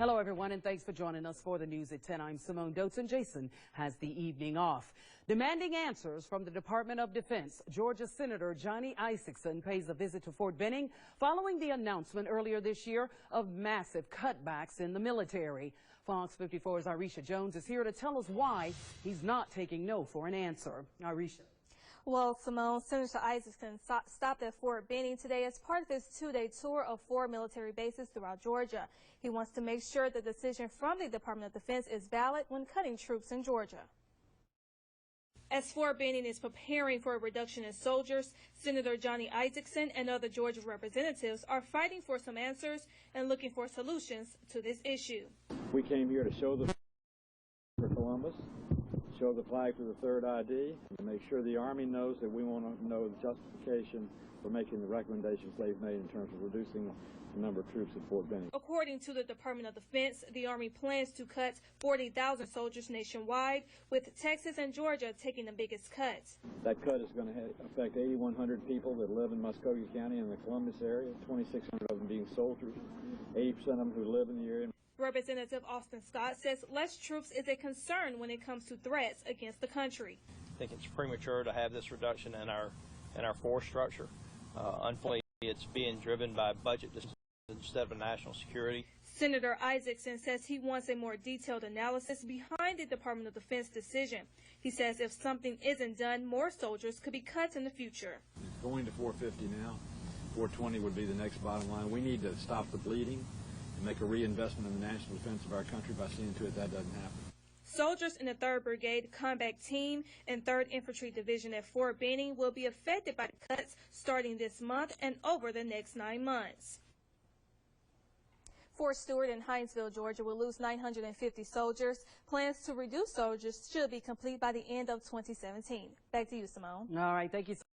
Hello, everyone, and thanks for joining us for the news at 10. I'm Simone Dotzen. Jason has the evening off. Demanding answers from the Department of Defense, Georgia Senator Johnny Isakson pays a visit to Fort Benning following the announcement earlier this year of massive cutbacks in the military. Fox 54's Arisha Jones is here to tell us why he's not taking no for an answer. Arisha. Well, Simone, Senator Isakson stopped at Fort Benning today as part of his two-day tour of 4 military bases throughout Georgia. He wants to make sure the decision from the Department of Defense is valid when cutting troops in Georgia. As Fort Benning is preparing for a reduction in soldiers, Senator Johnny Isakson and other Georgia representatives are fighting for some answers and looking for solutions to this issue. We came here to show the for Columbus, show the flag for the third ID, and make sure the Army knows that we want to know the justification for making the recommendations they've made in terms of reducing the number of troops at Fort Benning. According to the Department of Defense, the Army plans to cut 40,000 soldiers nationwide, with Texas and Georgia taking the biggest cuts. That cut is going to affect 8,100 people that live in Muskogee County and the Columbus area, 2,600 of them being soldiers, 80% of them who live in the area. Representative Austin Scott says less troops is a concern when it comes to threats against the country. I think it's premature to have this reduction in our force structure. Unfortunately, it's being driven by budget instead of national security. Senator Isakson says he wants a more detailed analysis behind the Department of Defense decision. He says if something isn't done, more soldiers could be cut in the future. It's going to 450 now. 420 would be the next bottom line. We need to stop the bleeding and make a reinvestment in the national defense of our country by seeing to it that doesn't happen. Soldiers in the 3rd Brigade Combat Team and 3rd Infantry Division at Fort Benning will be affected by the cuts starting this month and over the next 9 months. Fort Stewart in Hinesville, Georgia will lose 950 soldiers. Plans to reduce soldiers should be complete by the end of 2017. Back to you, Simone. All right, thank you.